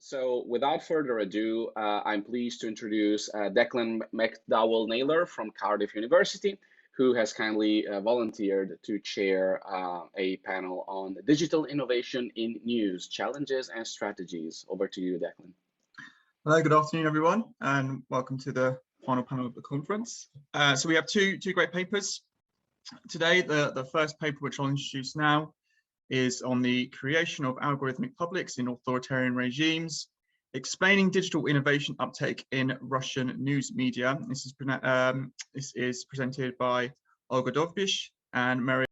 So without further ado, I'm pleased to introduce Declan McDowell-Naylor from Cardiff University, who has kindly volunteered to chair a panel on digital innovation in news, challenges and strategies. Over to you, Declan. Hello, good afternoon, everyone, and welcome to the final panel of the conference. So we have two great papers today. The first paper, which I'll introduce now, is on the creation of algorithmic publics in authoritarian regimes, explaining digital innovation uptake in Russian news media. This is presented by Olga Dovbysh and Mariëlle.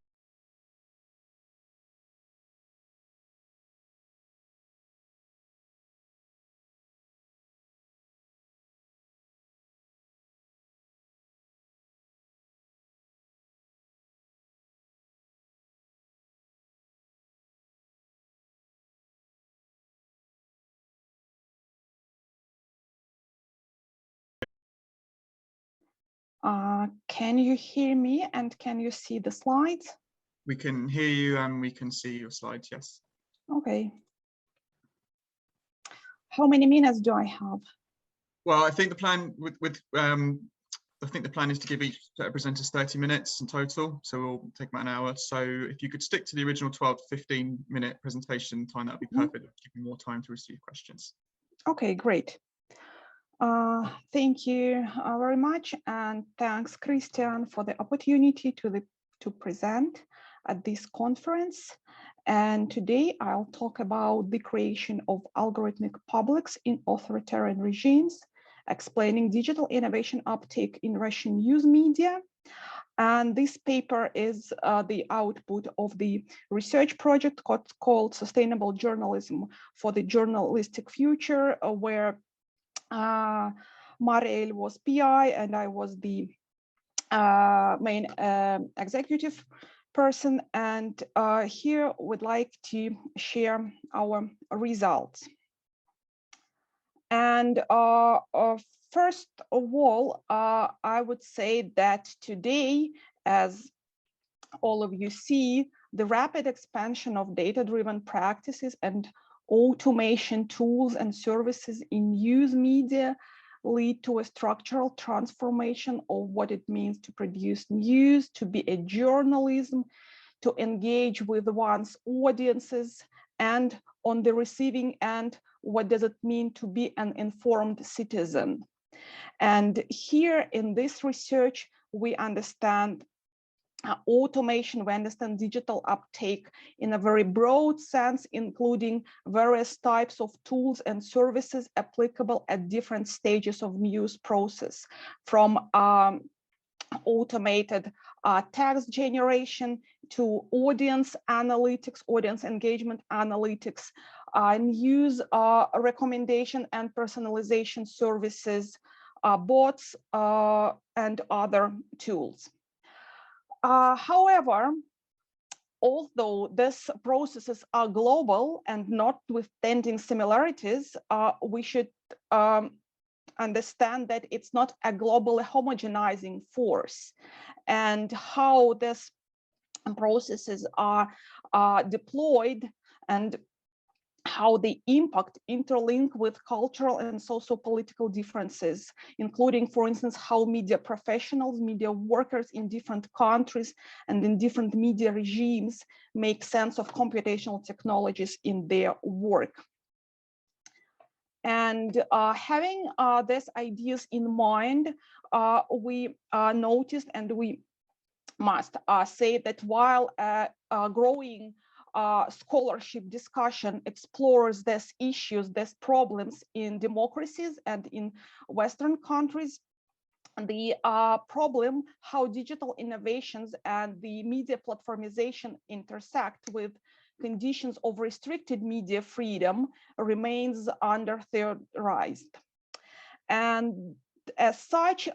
Can you hear me and can you see the slides? We can hear you and we can see your slides, yes. Okay. How many minutes do I have? Well, I think the plan I think the plan is to give each set of presenters 30 minutes in total, so we'll take about an hour. So if you could stick to the original 12 to 15-minute presentation time, that would be perfect. Give me more time to receive questions. Okay, great. Thank you very much, and thanks, Cristian, for the opportunity to present at this conference. And today I'll talk about the creation of algorithmic publics in authoritarian regimes, explaining digital innovation uptake in Russian news media. And this paper is the output of the research project called Sustainable Journalism for the Journalistic Future, where Mariëlle was PI and I was the main executive person, and here we'd like to share our results. And first of all, I would say that today, as all of you see, the rapid expansion of data-driven practices and automation tools and services in news media lead to a structural transformation of what it means to produce news, to be a journalism, to engage with one's audiences, and on the receiving end, what does it mean to be an informed citizen? And here in this research, we understand automation, we understand digital uptake in a very broad sense, including various types of tools and services applicable at different stages of news process, from automated text generation to audience analytics, audience engagement analytics, news recommendation and personalization services, bots, and other tools. However, although these processes are global and notwithstanding similarities, we should understand that it's not a globally homogenizing force, and how these processes are deployed and how the impact interlink with cultural and socio-political differences, including, for instance, how media professionals, media workers in different countries and in different media regimes make sense of computational technologies in their work. And having these ideas in mind, we noticed, and we must say that while growing scholarship discussion explores these issues, these problems in democracies and in Western countries, the problem how digital innovations and the media platformization intersect with conditions of restricted media freedom remains under-theorized. And as such,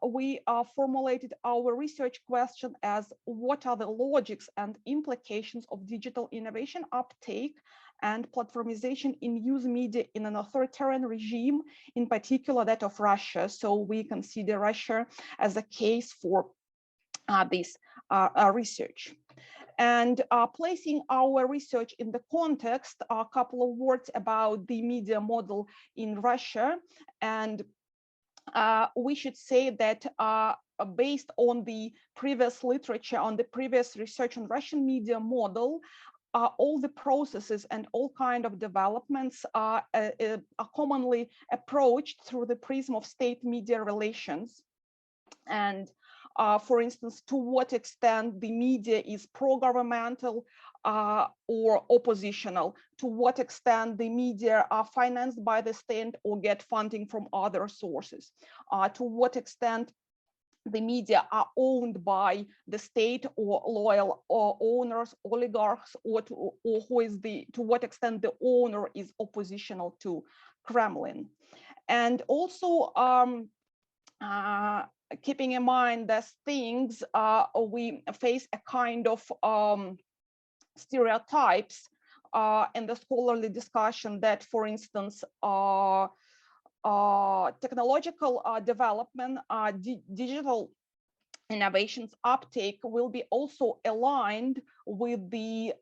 we formulated our research question as what are the logics and implications of digital innovation uptake and platformization in news media in an authoritarian regime, in particular that of Russia. So we consider Russia as a case for this research. And placing our research in the context, a couple of words about the media model in Russia. And we should say that based on the previous literature, on the previous research on Russian media model, all the processes and all kind of developments are commonly approached through the prism of state media relations. And for instance, to what extent the media is pro-governmental or oppositional, to what extent the media are financed by the state or get funding from other sources, to what extent the media are owned by the state or loyal or owners, oligarchs, or to what extent the owner is oppositional to Kremlin. And also keeping in mind that things we face a kind of stereotypes in the scholarly discussion that, for instance, technological development, digital innovations uptake will be also aligned with the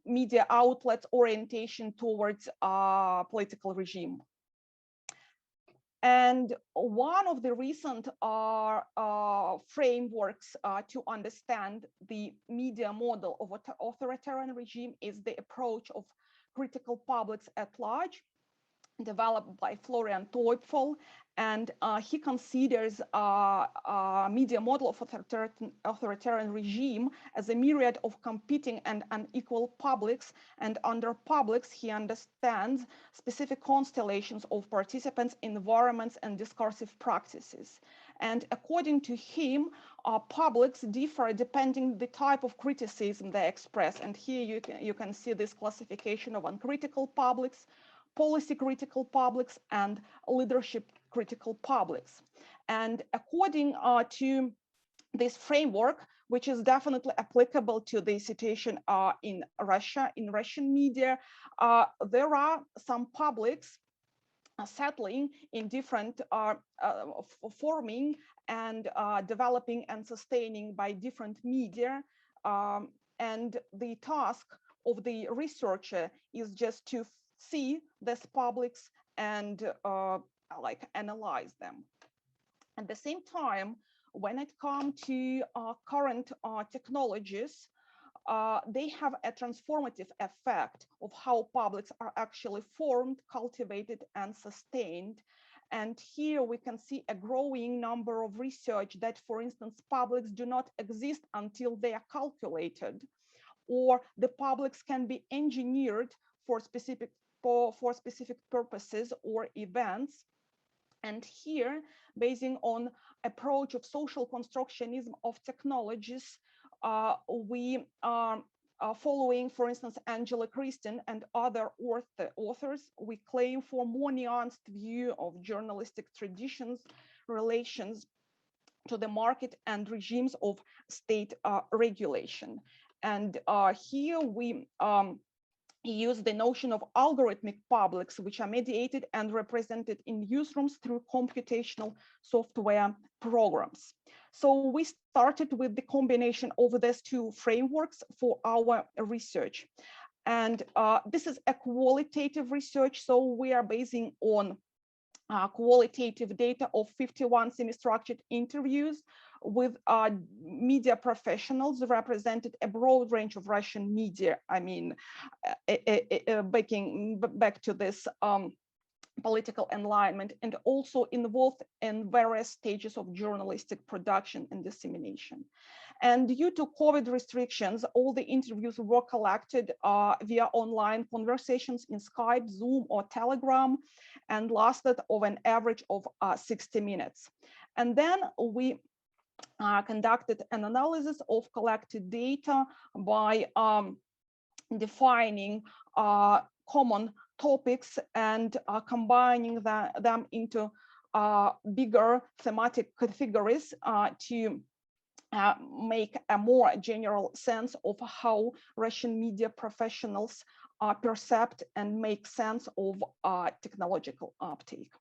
media outlets orientation towards political regime. And one of the recent frameworks to understand the media model of an authoritarian regime is the approach of critical publics at large, developed by Florian Teufel, and he considers media model of authoritarian regime as a myriad of competing and unequal publics, and under publics he understands specific constellations of participants, environments, and discursive practices. And according to him, publics differ depending the type of criticism they express. And here you can see this classification of uncritical publics, policy critical publics, and leadership critical publics. And according to this framework, which is definitely applicable to the situation in Russia, in Russian media, there are some publics settling in different forming and developing and sustaining by different media. And the task of the researcher is just to see these publics and like analyze them. At the same time, when it comes to current technologies, they have a transformative effect of how publics are actually formed, cultivated, and sustained. And here we can see a growing number of research that, for instance, publics do not exist until they are calculated, or the publics can be engineered for specific purposes or events. And here, basing on approach of social constructionism of technologies, we are following, for instance, Angela Cristian and other authors, we claim for more nuanced view of journalistic traditions, relations to the market, and regimes of state regulation. And here we use the notion of algorithmic publics, which are mediated and represented in newsrooms through computational software programs. So we started with the combination of these two frameworks for our research. And this is a qualitative research, so we are basing on qualitative data of 51 semi-structured interviews with media professionals represented a broad range of Russian media. I mean, back to this political alignment, and also involved in various stages of journalistic production and dissemination. And due to COVID restrictions, all the interviews were collected via online conversations in Skype, Zoom, or Telegram, and lasted of an average of 60 minutes. And then we conducted an analysis of collected data by defining common topics and combining them into bigger thematic categories to make a more general sense of how Russian media professionals perceive and make sense of technological uptake.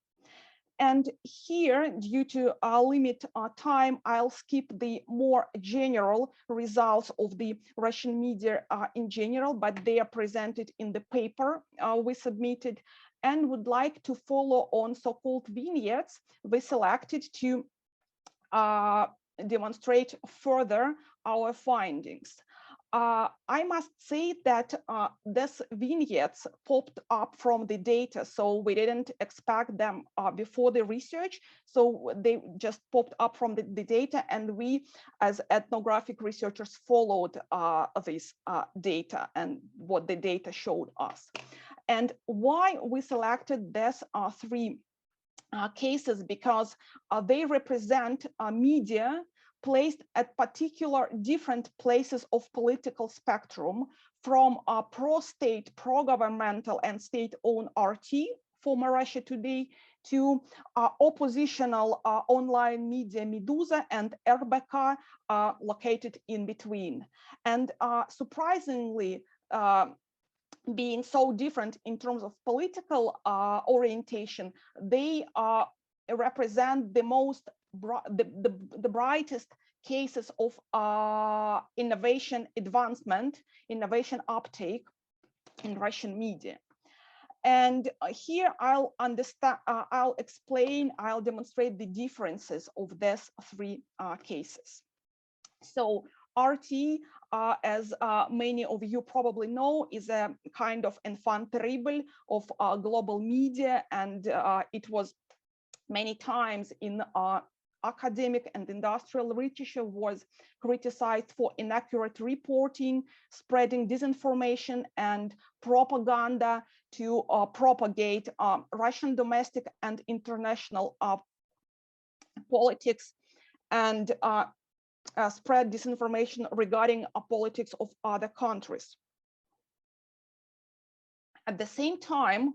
And here, due to limit time, I'll skip the more general results of the Russian media in general, but they are presented in the paper we submitted, and would like to follow on so-called vignettes we selected to demonstrate further our findings. I must say that these vignettes popped up from the data, so we didn't expect them before the research. So they just popped up from the data, and we, as ethnographic researchers, followed this data and what the data showed us. And why we selected these three cases, because they represent media placed at particular different places of political spectrum, from pro-state, pro-governmental and state-owned RT, former Russia Today, to oppositional online media Meduza and RBK, located in between. And surprisingly, being so different in terms of political orientation, they represent the most the brightest cases of innovation advancement, innovation uptake in Russian media. And here I'll explain, I'll demonstrate the differences of these three cases. So RT, as many of you probably know, is a kind of enfant terrible of global media, and it was many times in academic and industrial literature was criticized for inaccurate reporting, spreading disinformation and propaganda to propagate Russian domestic and international politics, and spread disinformation regarding politics of other countries. At the same time,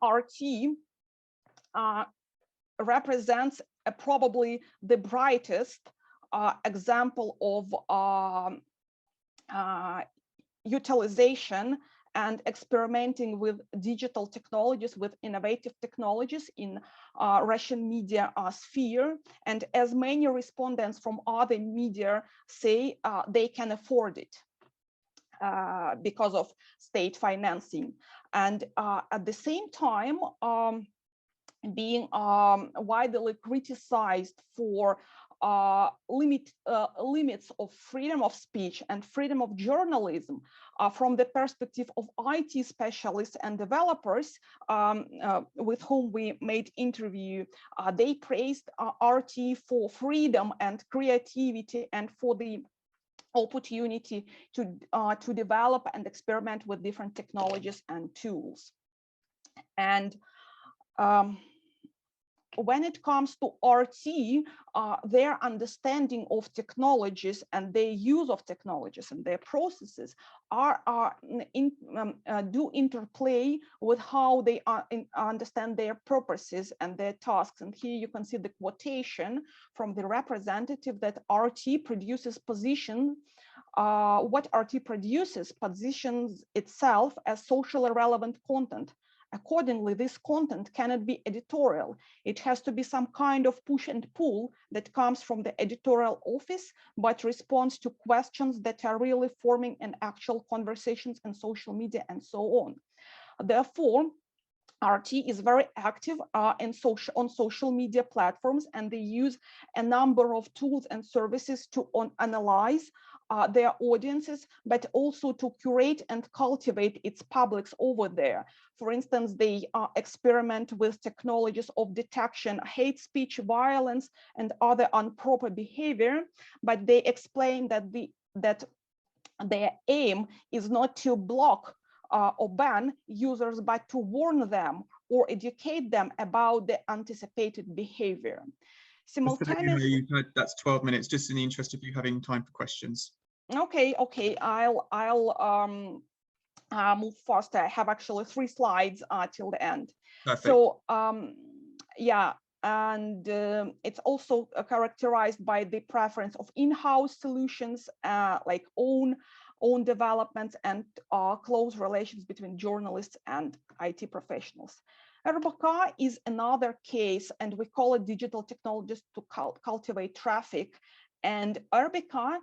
RT represents probably the brightest example of utilization and experimenting with digital technologies, with innovative technologies in Russian media sphere. And as many respondents from other media say, they can afford it because of state financing. And at the same time, being widely criticized for limits of freedom of speech and freedom of journalism from the perspective of IT specialists and developers with whom we made interview. They praised RT for freedom and creativity and for the opportunity to develop and experiment with different technologies and tools. And when it comes to RT, their understanding of technologies and their use of technologies and their processes do interplay with how they understand their purposes and their tasks. And here you can see the quotation from the representative that RT produces position. What RT produces positions itself as socially relevant content. Accordingly, this content cannot be editorial. It has to be some kind of push and pull that comes from the editorial office, but responds to questions that are really forming an actual conversations in social media and so on. Therefore, RT is very active on social media platforms, and they use a number of tools and services to analyze their audiences, but also to curate and cultivate its publics over there. For instance, they experiment with technologies of detection, hate speech, violence, and other improper behavior, but they explain that their aim is not to block or ban users, but to warn them or educate them about the anticipated behavior. Simultaneously, that's 12 minutes, just in the interest of you having time for questions. Okay, I'll move faster. I have actually 3 slides till the end. Perfect. So yeah, and it's also characterized by the preference of in-house solutions, like own own developments and close relations between journalists and IT professionals. RBK is another case, and we call it digital technologies to cultivate traffic. And RBK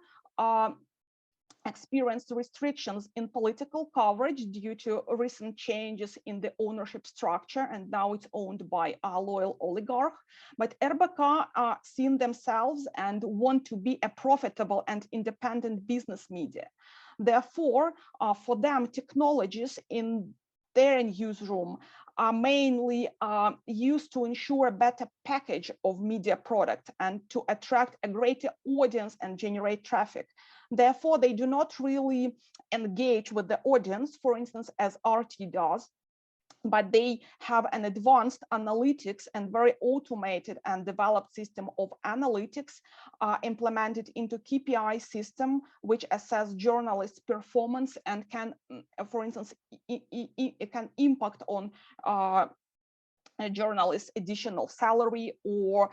experienced restrictions in political coverage due to recent changes in the ownership structure, and now it's owned by a loyal oligarch. But RBK seen themselves and want to be a profitable and independent business media. Therefore, for them, technologies in their newsroom are mainly used to ensure a better package of media product and to attract a greater audience and generate traffic. Therefore, they do not really engage with the audience, for instance, as RT does, but they have an advanced analytics and very automated and developed system of analytics implemented into KPI system, which assess journalists' performance and can, for instance, it can impact on a journalist's additional salary, or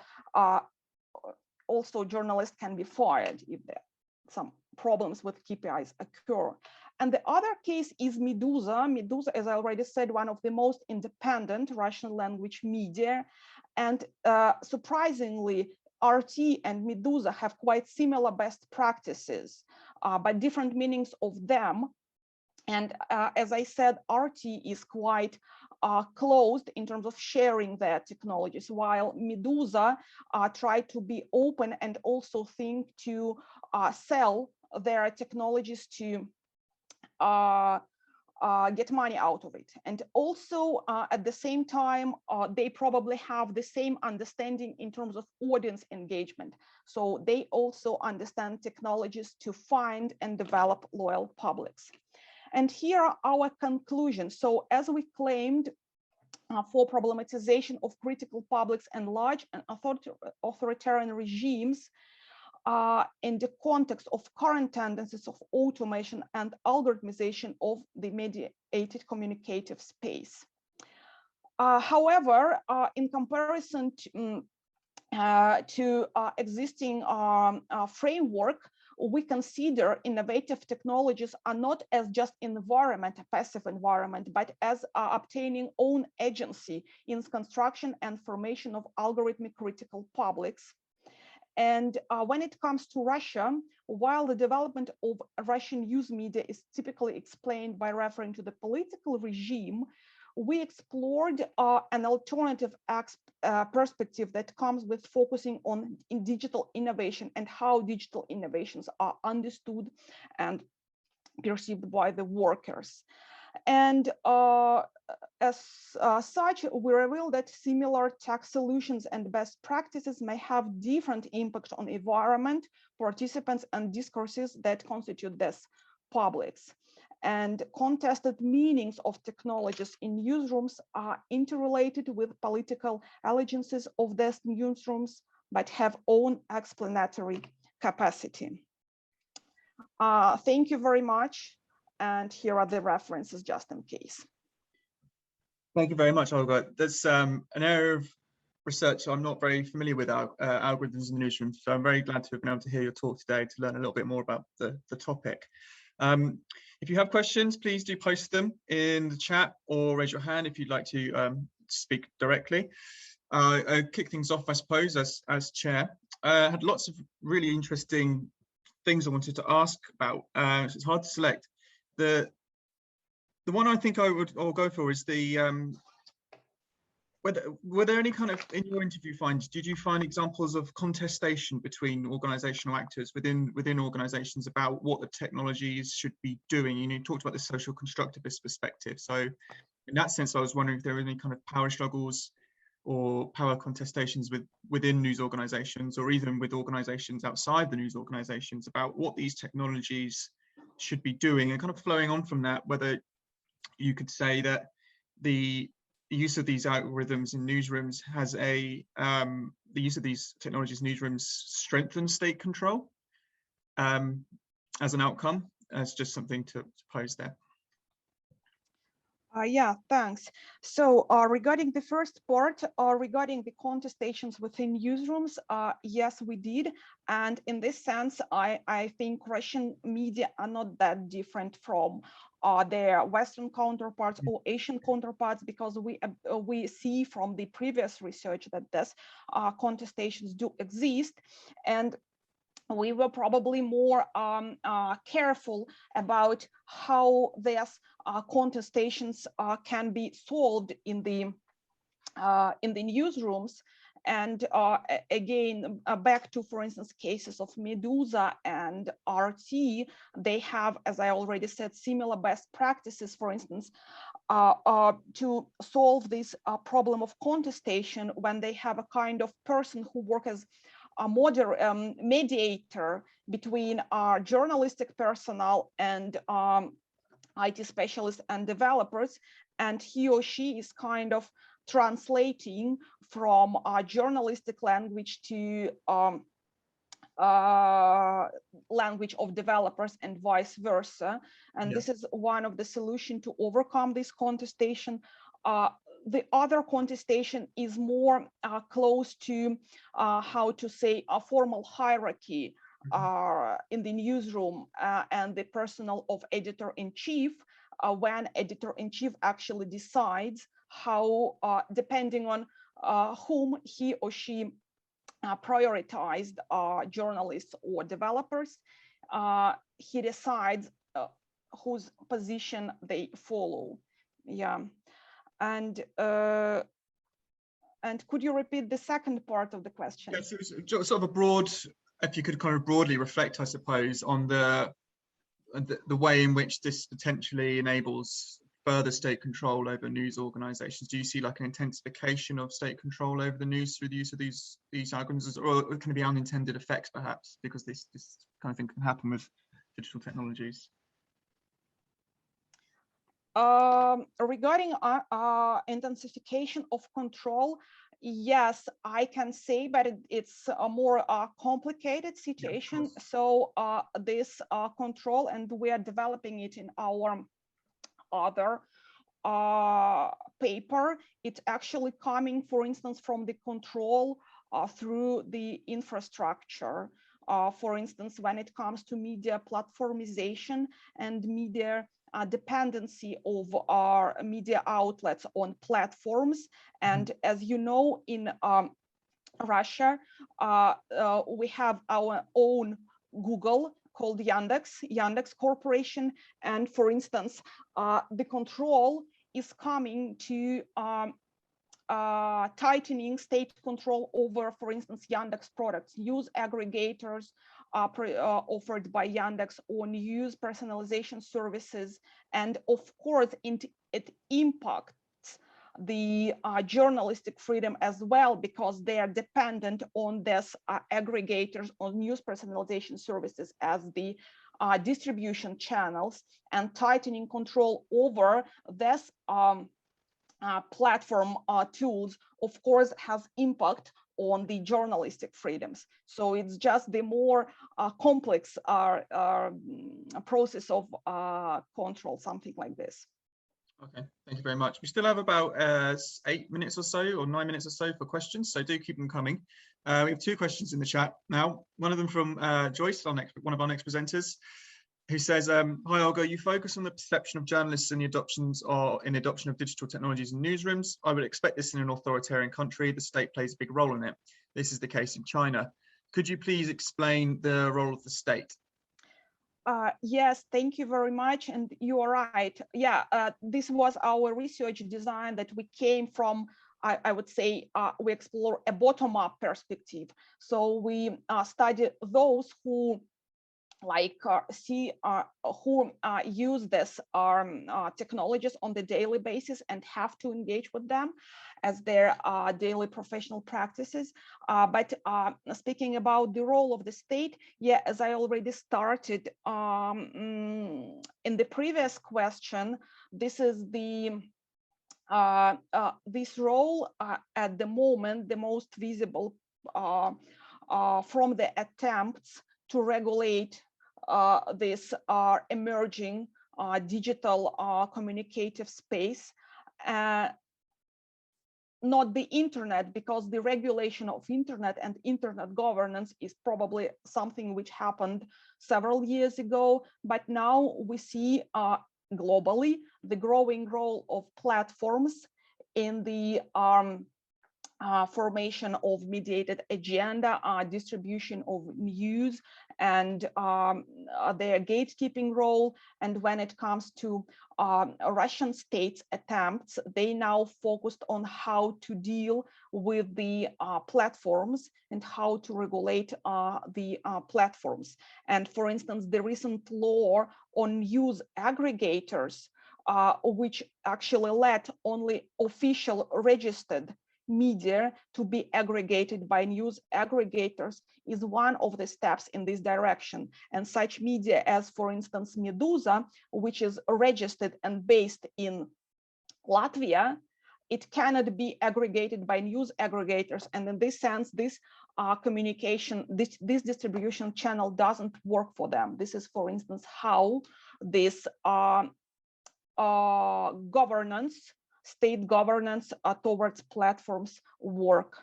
also journalists can be fired if there are some problems with KPIs occur. And the other case is Meduza. Meduza, as I already said, one of the most independent Russian language media. And surprisingly, RT and Meduza have quite similar best practices, but different meanings of them. And as I said, RT is quite closed in terms of sharing their technologies, while Meduza try to be open and also think to sell their technologies to get money out of it. And also at the same time, they probably have the same understanding in terms of audience engagement. So they also understand technologies to find and develop loyal publics. And here are our conclusions. So as we claimed, for problematization of critical publics and large and authoritarian regimes, in the context of current tendencies of automation and algorithmization of the mediated communicative space. However, in comparison to existing framework, we consider innovative technologies are not as just environment, a passive environment, but as obtaining own agency in construction and formation of algorithmic critical publics. And when it comes to Russia, while the development of Russian news media is typically explained by referring to the political regime, we explored an alternative perspective that comes with focusing on digital innovation and how digital innovations are understood and perceived by the workers. And as such, we reveal that similar tech solutions and best practices may have different impact on environment, participants, and discourses that constitute these publics. And contested meanings of technologies in newsrooms are interrelated with political allegiances of these newsrooms, but have own explanatory capacity. Thank you very much. And here are the references just in case. Thank you very much, Olga. There's an area of research I'm not very familiar with, algorithms in the newsroom, so I'm very glad to have been able to hear your talk today to learn a little bit more about the topic. If you have questions, please do post them in the chat or raise your hand if you'd like to speak directly. I'll kick things off, I suppose, as chair. I had lots of really interesting things I wanted to ask about, so it's hard to select. The one I think I'll go for is the were there any kind of, in your interview finds, did you find examples of contestation between organizational actors within organizations about what the technologies should be doing? You talked about the social constructivist perspective. So in that sense, I was wondering if there were any kind of power struggles or power contestations within news organizations, or even with organizations outside the news organizations, about what these technologies should be doing. And kind of flowing on from that, whether you could say that the use of these algorithms in newsrooms has the use of these technologies in newsrooms strengthens state control as an outcome, as just something to pose there. Yeah, thanks. So regarding the first part, regarding the contestations within newsrooms, yes, we did. And in this sense, I think Russian media are not that different from their Western counterparts or Asian counterparts, because we see from the previous research that this contestations do exist. And we were probably more careful about how these contestations can be solved in the newsrooms. And again, back to, for instance, cases of Medusa and RT, they have, as I already said, similar best practices, for instance, to solve this problem of contestation when they have a kind of person who works as a mediator between journalistic personnel and IT specialists and developers, and he or she is kind of translating from journalistic language to language of developers and vice versa. And this is one of the solutions to overcome this contestation. The other contestation is more close to how to say a formal hierarchy in the newsroom and the personnel of editor-in-chief, when editor-in-chief actually decides how, depending on whom he or she prioritized journalists or developers, he decides whose position they follow. Yeah. And could you repeat the second part of the question? Yes, it was sort of a broad, if you could kind of broadly reflect, I suppose, on the way in which this potentially enables further state control over news organizations. Do you see like an intensification of state control over the news through the use of these algorithms, or can it be unintended effects perhaps, because this kind of thing can happen with digital technologies? Regarding intensification of control, yes, I can say, but it's a more complicated situation. Yeah, so this control, and we are developing it in our other paper, it's actually coming, for instance, from the control through the infrastructure. For instance, when it comes to media platformization and media dependency of our media outlets on platforms. And as you know, in Russia, we have our own Google called Yandex Corporation. And for instance, the control is coming to tightening state control over, for instance, Yandex products, news aggregators offered by Yandex, or news personalization services. And of course, it impacts the journalistic freedom as well, because they are dependent on these aggregators, on news personalization services as the distribution channels, and tightening control over this platform tools, of course, has impact on the journalistic freedoms. So it's just the more complex process of control, something like this. Okay, thank you very much. We still have about 8 minutes or so, or 9 minutes or so for questions, so do keep them coming. We have 2 questions in the chat now. One of them from Joyce, one of our next presenters, who says, hi Olga, you focus on the perception of journalists and the adoption of digital technologies in newsrooms. I would expect this in an authoritarian country. The state plays a big role in it. This is the case in China. Could you please explain the role of the state? Yes, thank you very much. And you are right. Yeah, this was our research design that we came from. I would say we explore a bottom-up perspective. So we study those who who use this technologies on the daily basis and have to engage with them as their daily professional practices. But speaking about the role of the state, yeah, as I already started in the previous question, this is the this role at the moment, the most visible from the attempts to regulate these emerging digital communicative space, not the internet, because the regulation of internet and internet governance is probably something which happened several years ago, but now we see globally the growing role of platforms in the formation of mediated agenda, distribution of news, and their gatekeeping role. And when it comes to Russian state's attempts, they now focused on how to deal with the platforms and how to regulate the platforms. And for instance, the recent law on news aggregators, which actually let only official registered media to be aggregated by news aggregators, is one of the steps in this direction. And such media as, for instance, Medusa, which is registered and based in Latvia, it cannot be aggregated by news aggregators. And in this sense, this communication, this distribution channel doesn't work for them. This is, for instance, how this governance, state governance towards platforms work.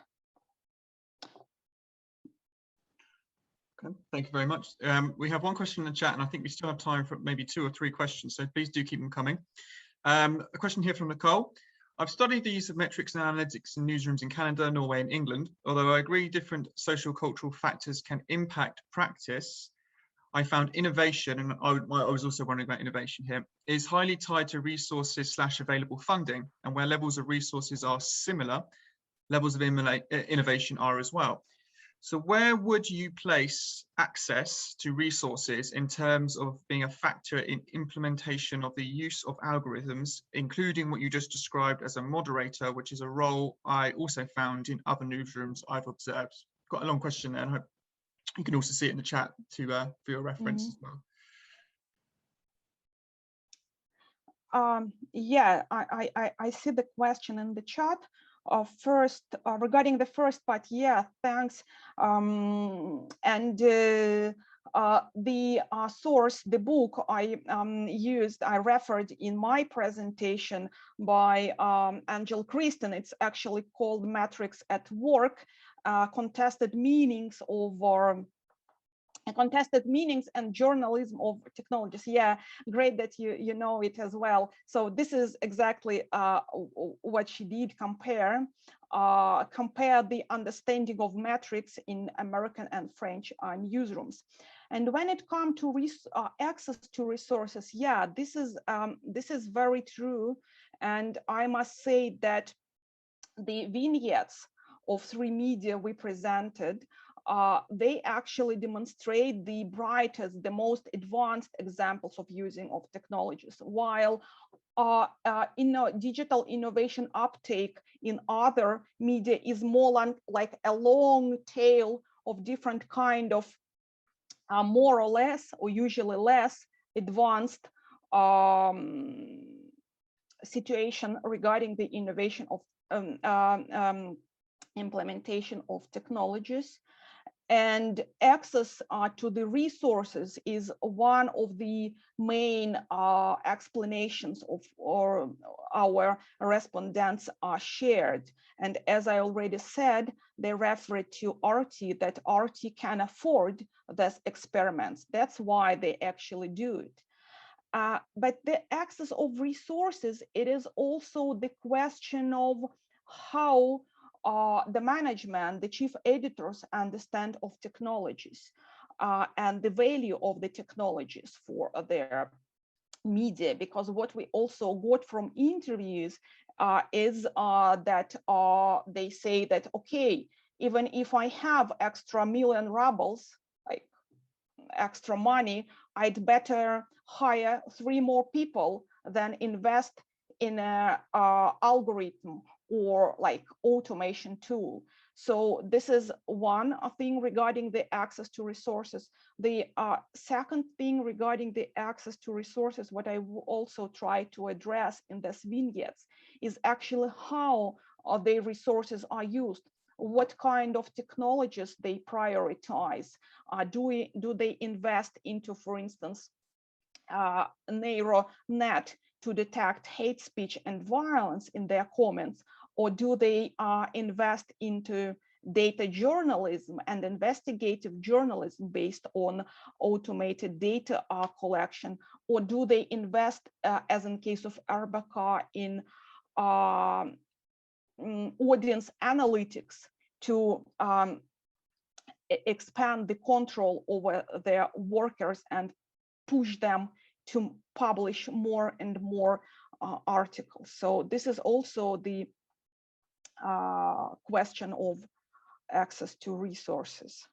Okay, thank you very much. We have one question in the chat, and I think we still have time for maybe 2 or 3 questions, so please do keep them coming. A question here from Nicole. I've studied the use of metrics and analytics in newsrooms in Canada, Norway, and England. Although I agree different social cultural factors can impact practice, I found innovation, and I was also wondering about innovation here, is highly tied to resources / available funding, and where levels of resources are similar, levels of innovation are as well. So where would you place access to resources in terms of being a factor in implementation of the use of algorithms, including what you just described as a moderator, which is a role I also found in other newsrooms I've observed? Got a long question there, and I hope you can also see it in the chat to for your reference as well. Yeah, I see the question in the chat. First, regarding the first part, yeah, thanks. The source, the book I used, I referred in my presentation by Cristian. It's actually called Metrics at Work, Contested Meanings and Journalism of Technologies. Yeah, great that you know it as well. So this is exactly what she did, compare the understanding of metrics in American and French newsrooms. And when it comes to access to resources, yeah, this is very true. And I must say that the vignettes of 3 media we presented, they actually demonstrate the brightest, the most advanced examples of using of technologies, while digital innovation uptake in other media is more like a long tail of different kind of more or less, or usually less advanced situation regarding the innovation of implementation of technologies. And access to the resources is one of the main explanations of our respondents shared. And as I already said, they referred to RT, that RT can afford these experiments. That's why they actually do it. But the access of resources, it is also the question of how the management, the chief editors understand of technologies and the value of the technologies for their media. Because what we also got from interviews is that they say that, okay, even if I have extra million rubles, like extra money, I'd better hire 3 more people than invest in an algorithm or like automation tool. So this is one thing regarding the access to resources. The second thing regarding the access to resources, what I will also try to address in these vignettes, is actually how the resources are used. What kind of technologies they prioritize? Do they invest into, for instance, narrow net to detect hate speech and violence in their comments, or do they invest into data journalism and investigative journalism based on automated data collection, or do they invest, as in case of RBK, in audience analytics to expand the control over their workers and push them to publish more and more articles? So this is also the question of access to resources.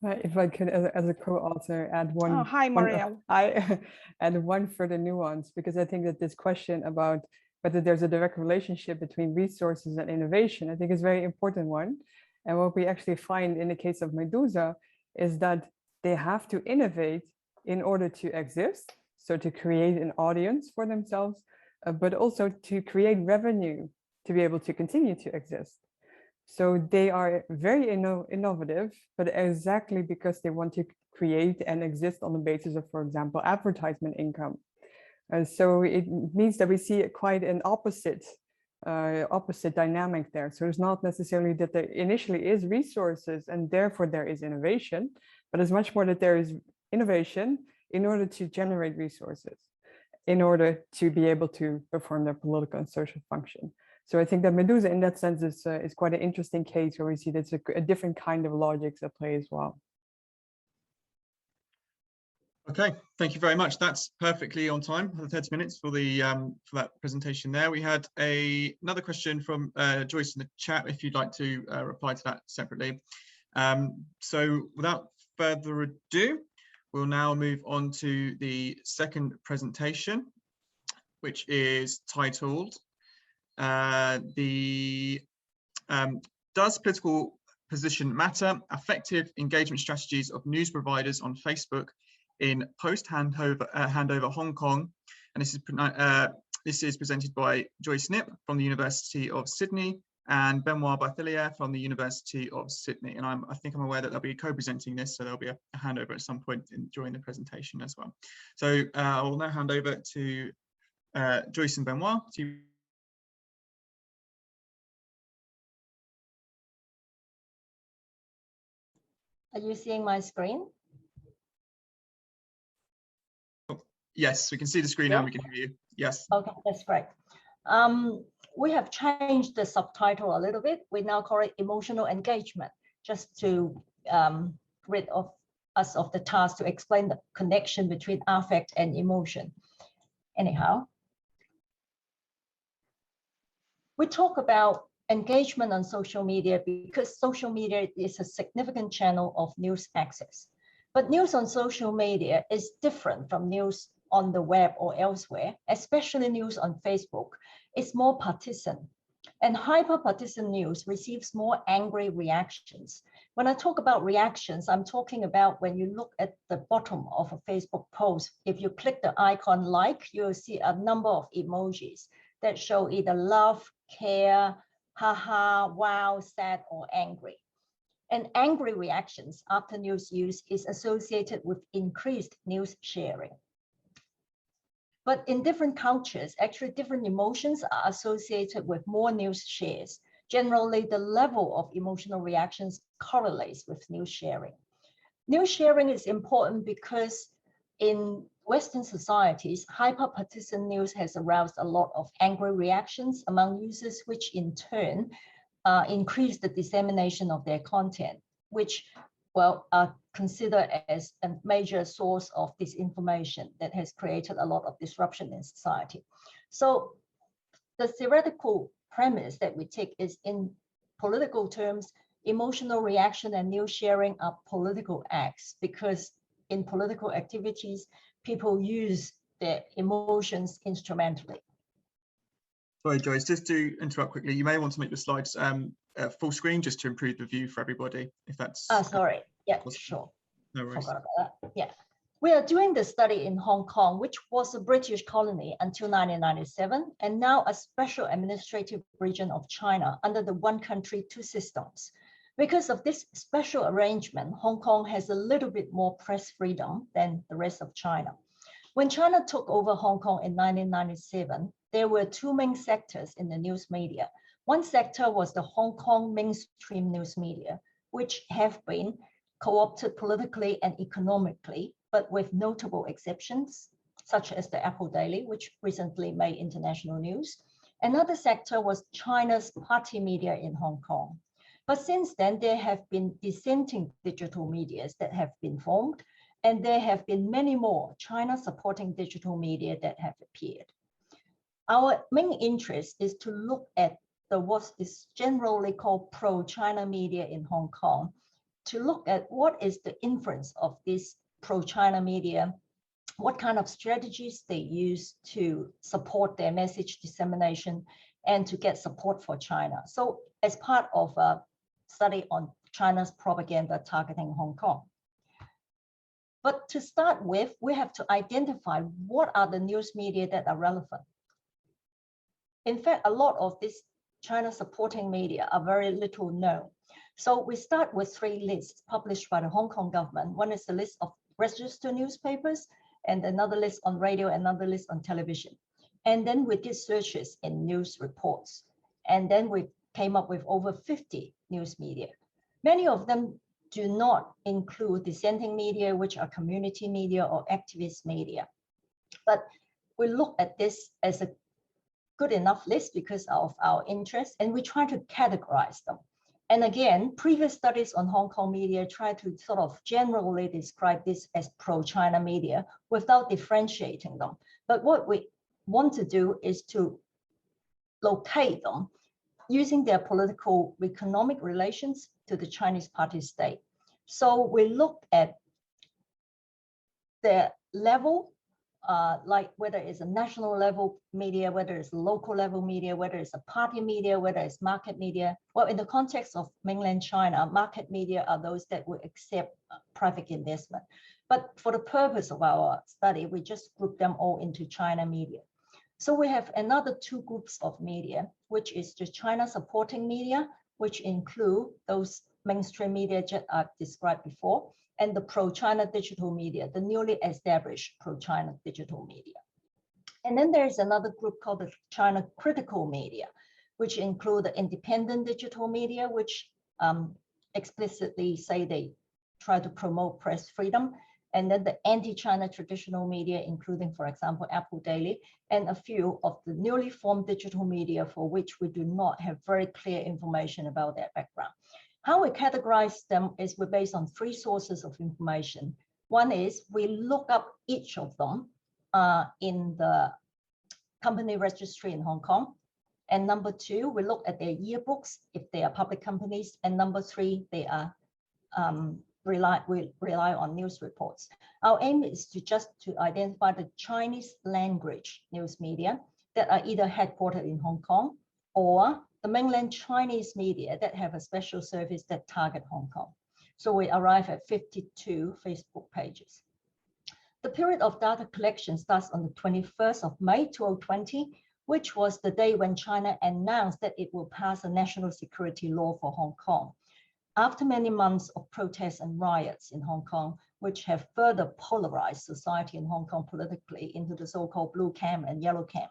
If I could, as a co-author, add one. Hi, Mariëlle. I add one further nuance, because I think that this question about whether there's a direct relationship between resources and innovation, I think is a very important one. And what we actually find in the case of Medusa is that they have to innovate in order to exist, so to create an audience for themselves, but also to create revenue to be able to continue to exist. So they are very innovative, but exactly because they want to create and exist on the basis of, for example, advertisement income. And so it means that we see quite an opposite dynamic there. So it's not necessarily that there initially is resources and therefore there is innovation, but it's much more that there is innovation in order to generate resources, in order to be able to perform their political and social function. So I think that Medusa, in that sense, is quite an interesting case where we see that's a different kind of logics at play as well. Okay, thank you very much. That's perfectly on time, 30 minutes for the for that presentation there. We had another question from Joyce in the chat, if you'd like to reply to that separately. So without further ado, we'll now move on to the second presentation, which is titled Does Political Position Matter? Effective Engagement Strategies of News Providers on Facebook in Post-Handover Hong Kong. And this is presented by Joyce Nip from the University of Sydney and Benoit Berthelier from the University of Sydney. And I think I'm aware that they'll be co-presenting this, so there'll be a handover at some point during the presentation as well. So I will now hand over to Joyce and Benoit to Are you seeing my screen? Yes, we can see the screen now. We can hear you. Yes. Okay, that's great. We have changed the subtitle a little bit. We now call it emotional engagement, just to rid of us of the task to explain the connection between affect and emotion. Anyhow, we talk about engagement on social media because social media is a significant channel of news access. But news on social media is different from news on the web or elsewhere, especially news on Facebook. It's more partisan. And hyper-partisan news receives more angry reactions. When I talk about reactions, I'm talking about when you look at the bottom of a Facebook post, if you click the icon like, you'll see a number of emojis that show either love, care, haha, wow, sad, or angry. And angry reactions after news use is associated with increased news sharing. But in different cultures, actually different emotions are associated with more news shares. Generally, the level of emotional reactions correlates with news sharing. News sharing is important because in Western societies, hyper-partisan news has aroused a lot of angry reactions among users, which in turn increase the dissemination of their content, which are considered as a major source of disinformation that has created a lot of disruption in society. So the theoretical premise that we take is, in political terms, emotional reaction and news sharing are political acts, because in political activities, people use their emotions instrumentally. Sorry, Joyce, just to interrupt quickly, you may want to make the slides full screen just to improve the view for everybody, if that's... sorry. Yeah, possible. sure. No worries. Forgot about that. Yeah. We are doing the study in Hong Kong, which was a British colony until 1997, and now a special administrative region of China under the one country, two systems. Because of this special arrangement, Hong Kong has a little bit more press freedom than the rest of China. When China took over Hong Kong in 1997, there were two main sectors in the news media. One sector was the Hong Kong mainstream news media, which have been co-opted politically and economically, but with notable exceptions, such as the Apple Daily, which recently made international news. Another sector was China's party media in Hong Kong. But since then, there have been dissenting digital medias that have been formed, and there have been many more China supporting digital media that have appeared. Our main interest is to look at what is generally called pro-China media in Hong Kong, to look at what is the influence of this pro-China media, what kind of strategies they use to support their message dissemination and to get support for China. So as part of a study on China's propaganda targeting Hong Kong. But to start with, we have to identify what are the news media that are relevant. In fact, a lot of these China supporting media are very little known. So we start with three lists published by the Hong Kong government. One is the list of registered newspapers, and another list on radio, another list on television. And then we did searches in news reports. And then we came up with over 50 news media. Many of them do not include dissenting media, which are community media or activist media. But we look at this as a good enough list because of our interest, and we try to categorize them. And again, previous studies on Hong Kong media try to sort of generally describe this as pro-China media without differentiating them. But what we want to do is to locate them using their political economic relations to the Chinese party state. So we look at their level, like whether it's a national level media, whether it's a local level media, whether it's a party media, whether it's market media. Well, in the context of mainland China, market media are those that will accept private investment. But for the purpose of our study, we just group them all into China media. So we have another two groups of media, which is the China supporting media, which include those mainstream media that I described before, and the pro-China digital media, the newly established pro-China digital media. And then there's another group called the China critical media, which include the independent digital media, which explicitly say they try to promote press freedom, and then the anti-China traditional media, including, for example, Apple Daily, and a few of the newly formed digital media for which we do not have very clear information about their background. How we categorize them is we're based on three sources of information. One is we look up each of them in the company registry in Hong Kong. And number two, we look at their yearbooks if they are public companies. And number three, they are we rely on news reports. Our aim is to identify the Chinese language news media that are either headquartered in Hong Kong or the mainland Chinese media that have a special service that target Hong Kong. So we arrive at 52 Facebook pages. The period of data collection starts on the 21st of May 2020, which was the day when China announced that it will pass a national security law for Hong Kong. After many months of protests and riots in Hong Kong, which have further polarized society in Hong Kong politically into the so-called blue camp and yellow camp,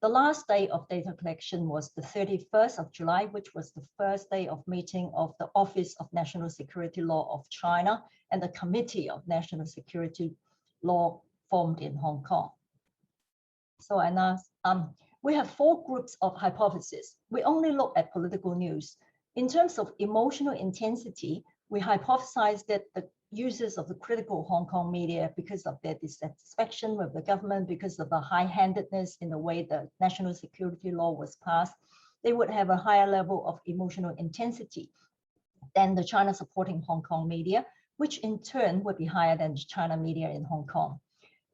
the last day of data collection was the 31st of July, which was the first day of meeting of the Office of National Security Law of China and the Committee of National Security Law formed in Hong Kong. So we have four groups of hypotheses. We only look at political news. In terms of emotional intensity, we hypothesize that the users of the critical Hong Kong media, because of their dissatisfaction with the government, because of the high-handedness in the way the national security law was passed, they would have a higher level of emotional intensity than the China supporting Hong Kong media, which in turn would be higher than China media in Hong Kong.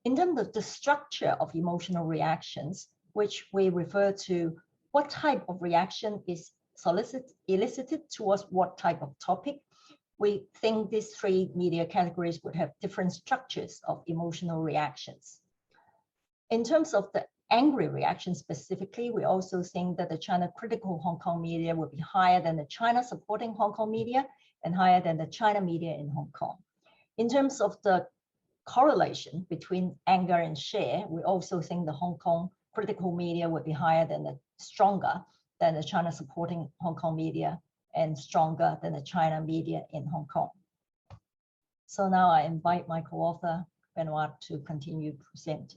In terms of the structure of emotional reactions, which we refer to what type of reaction is elicited towards what type of topic, we think these three media categories would have different structures of emotional reactions. In terms of the angry reaction specifically, we also think that the China critical Hong Kong media would be higher than the China supporting Hong Kong media and higher than the China media in Hong Kong. In terms of the correlation between anger and share, we also think the Hong Kong critical media would be higher than stronger than the China supporting Hong Kong media and stronger than the China media in Hong Kong. So now I invite my co-author, Benoit, to continue present.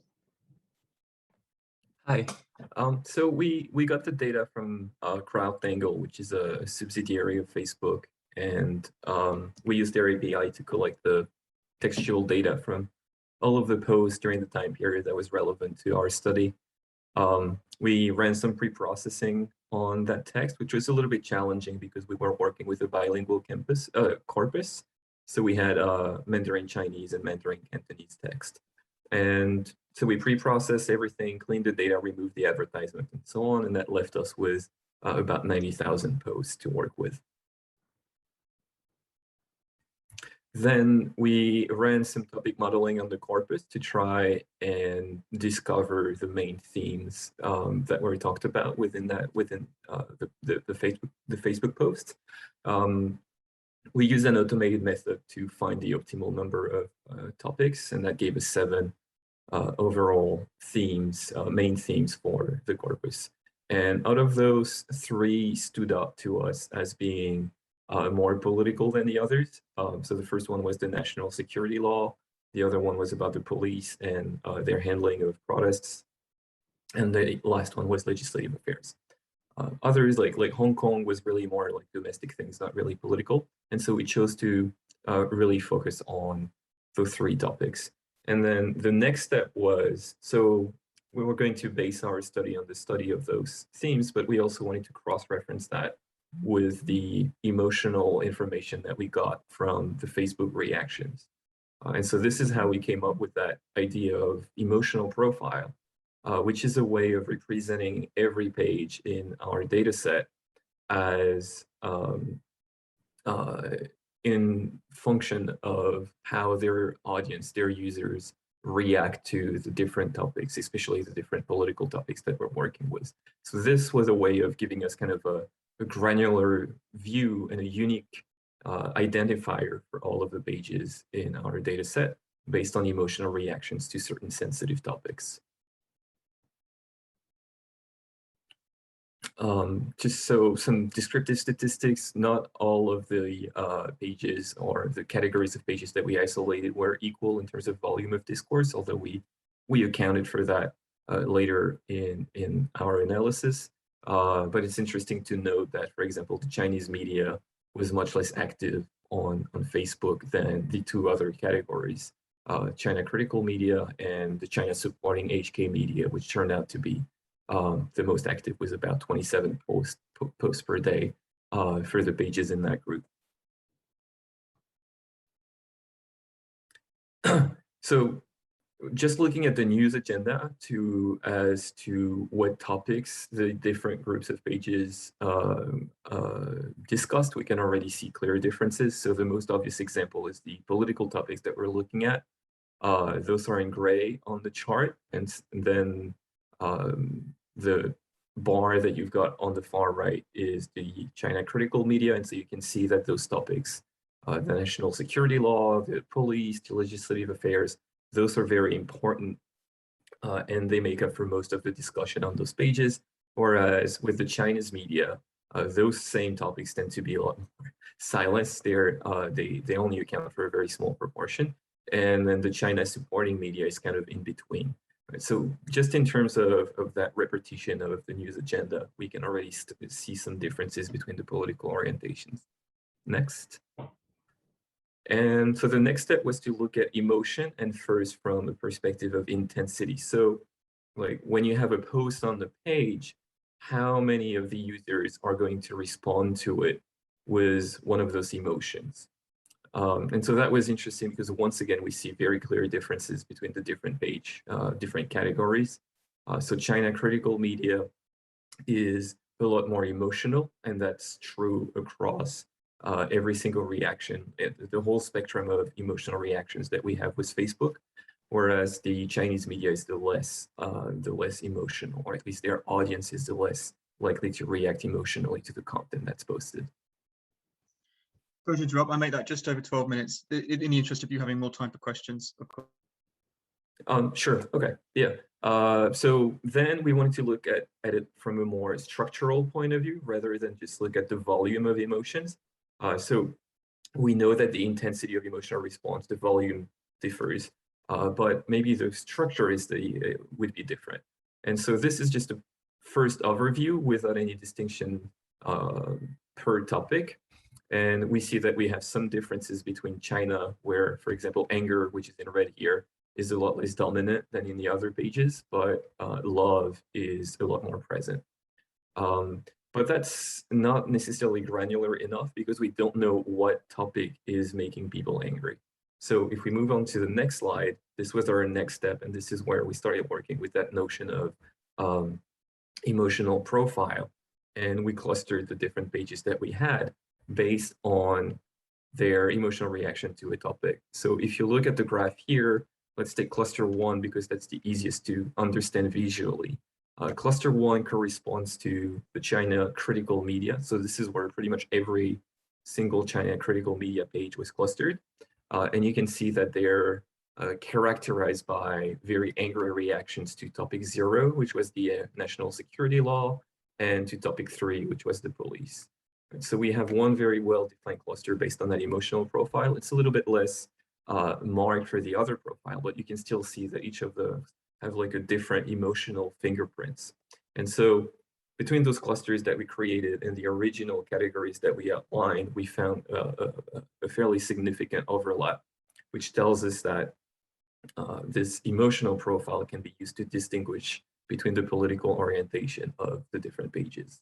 Hi. So we got the data from CrowdTangle, which is a subsidiary of Facebook, and we used their API to collect the textual data from all of the posts during the time period that was relevant to our study. We ran some pre-processing on that text, which was a little bit challenging because we were working with a bilingual corpus. So we had Mandarin Chinese and Mandarin Cantonese text. And so we pre-processed everything, cleaned the data, removed the advertisement and so on, and that left us with about 90,000 posts to work with. Then we ran some topic modeling on the corpus to try and discover the main themes that were talked about within the Facebook posts. We used an automated method to find the optimal number of topics, and that gave us 7 overall themes, main themes for the corpus. And out of those, 3 stood out to us as being more political than the others. So the first one was the national security law. The other one was about the police and their handling of protests. And the last one was legislative affairs. Others like Hong Kong was really more like domestic things, not really political. And so we chose to really focus on those 3 topics. And then the next step was, so we were going to base our study on the study of those themes, but we also wanted to cross-reference that with the emotional information that we got from the Facebook reactions. And so this is how we came up with that idea of emotional profile, which is a way of representing every page in our data set as in function of how their audience, their users react to the different topics, especially the different political topics that we're working with. So this was a way of giving us kind of a granular view and a unique identifier for all of the pages in our data set based on emotional reactions to certain sensitive topics. Just so some descriptive statistics, not all of the pages or the categories of pages that we isolated were equal in terms of volume of discourse, although we accounted for that later in our analysis. But it's interesting to note that, for example, the Chinese media was much less active on Facebook than the 2 other categories, China critical media and the China supporting HK media, which turned out to be the most active, was about 27 posts per day for the pages in that group. So just looking at the news agenda as to what topics the different groups of pages discussed, we can already see clear differences. So the most obvious example is the political topics that we're looking at. Those are in gray on the chart, and then the bar that you've got on the far right is the China critical media, and so you can see that those topics, the national security law, the police, the legislative affairs, those are very important, and they make up for most of the discussion on those pages. Whereas with the Chinese media, those same topics tend to be a lot more silenced. They only account for a very small proportion, and then the China supporting media is kind of in between. So just in terms of that repetition of the news agenda, we can already see some differences between the political orientations. Next. And so the next step was to look at emotion, and first from the perspective of intensity. So like when you have a post on the page, how many of the users are going to respond to it with one of those emotions? And so that was interesting because once again, we see very clear differences between the different different categories. So China critical media is a lot more emotional, and that's true across every single reaction, the whole spectrum of emotional reactions that we have with Facebook, whereas the Chinese media is the less emotional, or at least their audience is the less likely to react emotionally to the content that's posted. Sorry to interrupt. I make that just over 12 minutes in the interest of you having more time for questions, of course. Sure. Okay. Yeah. So then we wanted to look at it from a more structural point of view rather than just look at the volume of emotions. So we know that the intensity of emotional response, the volume differs, but maybe the structure would be different. And so this is just a first overview without any distinction per topic. And we see that we have some differences between China, where, for example, anger, which is in red here, is a lot less dominant than in the other pages, but love is a lot more present. But that's not necessarily granular enough because we don't know what topic is making people angry. So if we move on to the next slide, this was our next step, and this is where we started working with that notion of emotional profile. And we clustered the different pages that we had based on their emotional reaction to a topic. So if you look at the graph here, let's take cluster 1 because that's the easiest to understand visually. Cluster 1 corresponds to the China critical media. So this is where pretty much every single China critical media page was clustered. And you can see that they're characterized by very angry reactions to topic 0, which was the national security law, and to topic 3, which was the police. And so we have one very well-defined cluster based on that emotional profile. It's a little bit less marked for the other profile, but you can still see that each of those have like a different emotional fingerprints. And so between those clusters that we created and the original categories that we outlined, we found a fairly significant overlap, which tells us that this emotional profile can be used to distinguish between the political orientation of the different pages.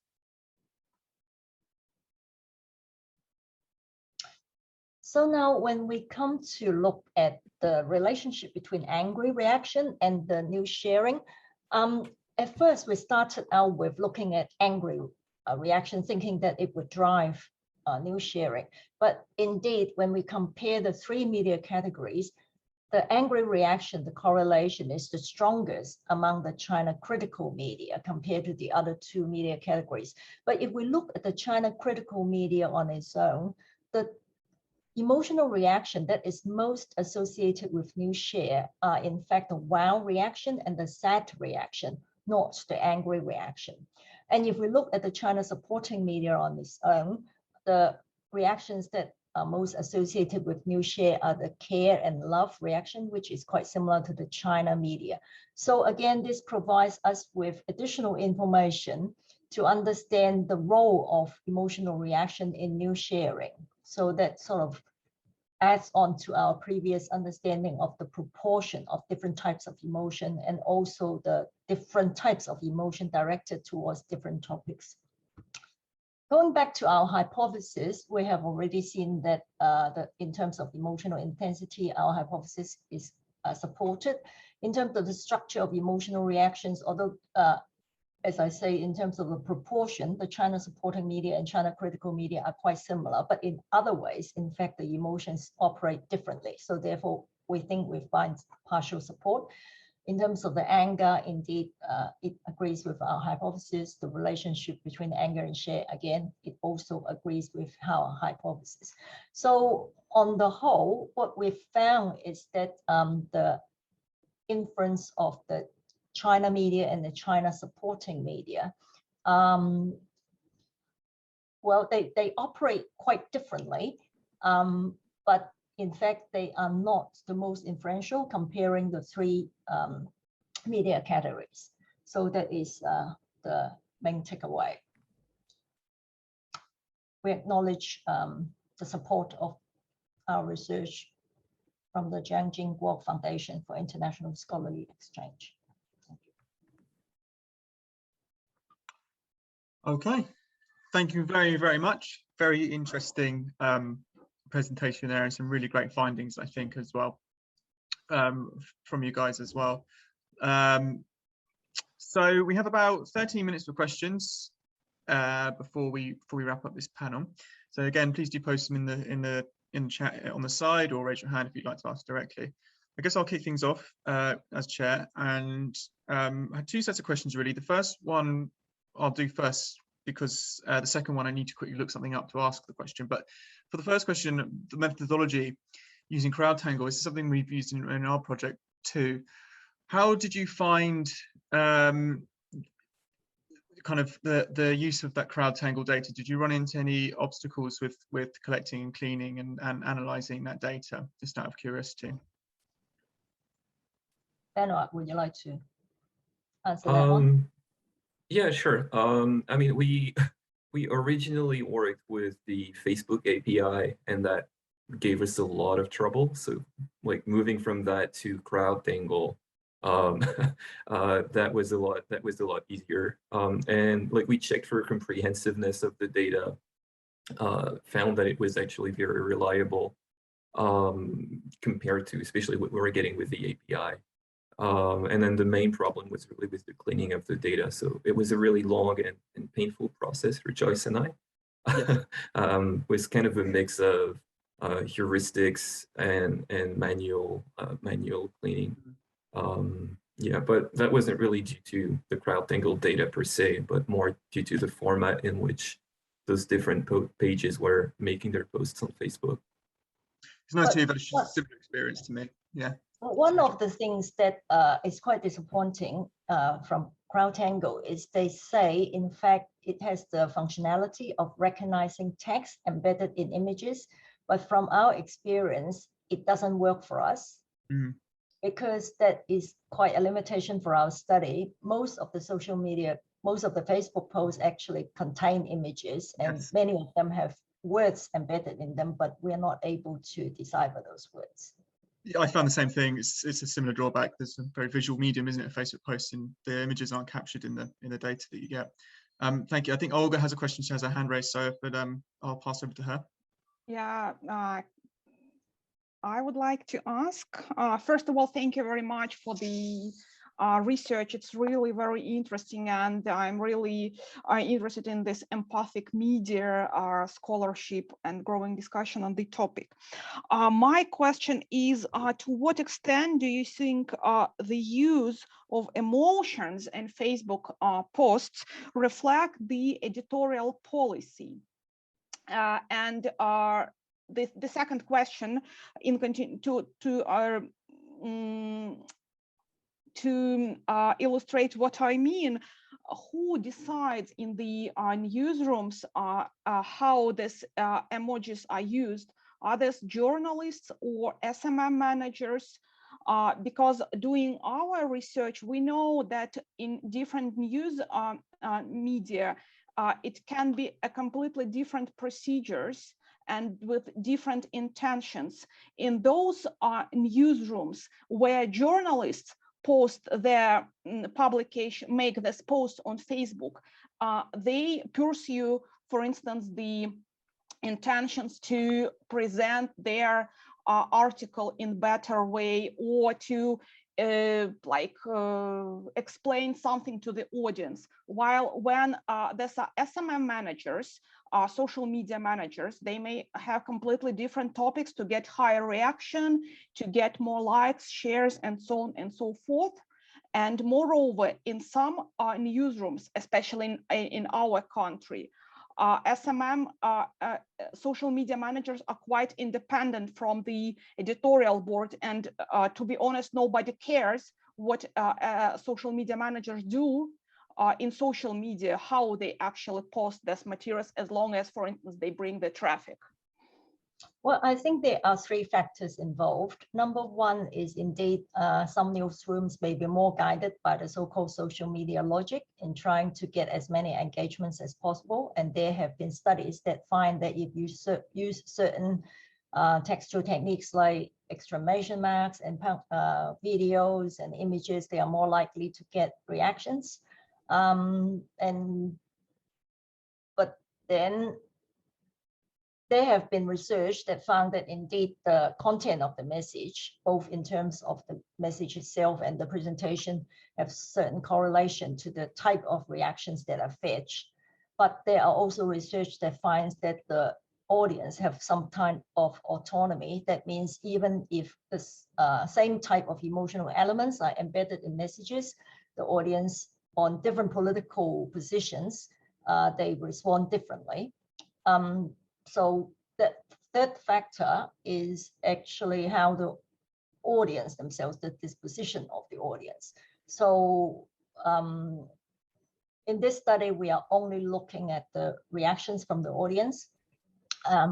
So now when we come to look at the relationship between angry reaction and the news sharing, at first we started out with looking at angry reaction, thinking that it would drive news sharing. But indeed, when we compare the 3 media categories, the angry reaction, the correlation is the strongest among the China critical media compared to the other 2 media categories. But if we look at the China critical media on its own, the emotional reaction that is most associated with news share are in fact the wow reaction and the sad reaction, not the angry reaction. And if we look at the China supporting media on its own, the reactions that are most associated with news share are the care and love reaction, which is quite similar to the China media. So again, this provides us with additional information to understand the role of emotional reaction in news sharing. So that sort of adds on to our previous understanding of the proportion of different types of emotion and also the different types of emotion directed towards different topics. Going back to our hypothesis, we have already seen that in terms of emotional intensity, our hypothesis is supported. In terms of the structure of emotional reactions, although as I say, in terms of the proportion, the China supporting media and China critical media are quite similar, but in other ways, in fact, the emotions operate differently. So therefore, we think we find partial support. In terms of the anger, indeed, it agrees with our hypothesis. The relationship between anger and share, again, it also agrees with our hypothesis. So on the whole, what we've found is that the inference of the China media and the China supporting media, well, they operate quite differently, but in fact, they are not the most influential comparing the 3 media categories. So that is the main takeaway. We acknowledge the support of our research from the Jiang Jingguo Foundation for International Scholarly Exchange. Okay, thank you very, very much. Very interesting presentation there and some really great findings, I think, as well, from you guys as well. So we have about 13 minutes for questions before we wrap up this panel. So again, please do post them in the chat on the side or raise your hand if you'd like to ask directly. I guess I'll kick things off as chair, and I had 2 sets of questions really. The first one I'll do first because the second one I need to quickly look something up to ask the question. But for the first question, the methodology using CrowdTangle is something we've used in our project too. How did you find kind of the use of that CrowdTangle data? Did you run into any obstacles with collecting and cleaning and analyzing that data, just out of curiosity? Benoit, would you like to answer that one? Yeah, sure. I mean, we originally worked with the Facebook API, and that gave us a lot of trouble. So like moving from that to CrowdTangle, that was a lot easier. And like we checked for comprehensiveness of the data, found that it was actually very reliable compared to especially what we were getting with the API. And then the main problem was really with the cleaning of the data. So it was a really long and painful process for Joyce and I. Yeah. Was kind of a mix of heuristics and manual cleaning. Yeah, but that wasn't really due to the CrowdTangle data per se, but more due to the format in which those different pages were making their posts on Facebook. It's nice to hear that. It's a similar experience to me. Yeah. One of the things that is quite disappointing from CrowdTangle is they say, in fact, it has the functionality of recognizing text embedded in images, but from our experience, it doesn't work for us. Because that is quite a limitation for our study. Most of the social media, most of the Facebook posts actually contain images, and many of them have words embedded in them, but we're not able to decipher those words. Yeah, I found the same thing. It's a similar drawback. There's a very visual medium, isn't it? A Facebook post, and the images aren't captured in the data that you get. Thank you. I think Olga has a question. She has her hand raised, so but I'll pass over to her. Yeah, I would like to ask, first of all, thank you very much for the research. It's really very interesting, and I'm really interested in this empathic media scholarship and growing discussion on the topic. My question is, to what extent do you think the use of emotions in Facebook posts reflect the editorial policy? The second question, in to illustrate what I mean, who decides in the newsrooms how these emojis are used? Are these journalists or SMM managers? Because doing our research, we know that in different news media, it can be a completely different procedures and with different intentions. In those newsrooms where journalists post their publication, make this post on Facebook, they pursue, for instance, the intentions to present their article in better way, or to explain something to the audience. While when there's SMM managers, social media managers, they may have completely different topics to get higher reaction, to get more likes, shares, and so on and so forth. And moreover, in some newsrooms, especially in our country, SMM social media managers are quite independent from the editorial board, and to be honest, nobody cares what social media managers do in social media, how they actually post these materials, as long as, for instance, they bring the traffic. Well, I think there are three factors involved. Number one is indeed some newsrooms may be more guided by the so-called social media logic in trying to get as many engagements as possible. And there have been studies that find that if you use certain textual techniques like exclamation marks and videos and images, they are more likely to get reactions. But then there have been research that found that indeed the content of the message, both in terms of the message itself and the presentation, have certain correlation to the type of reactions that are fetched. But there are also research that finds that the audience have some kind of autonomy. That means even if the same type of emotional elements are embedded in messages, the audience on different political positions they respond differently. So the third factor is actually how the audience themselves, the disposition of the audience. So in this study, we are only looking at the reactions from the audience.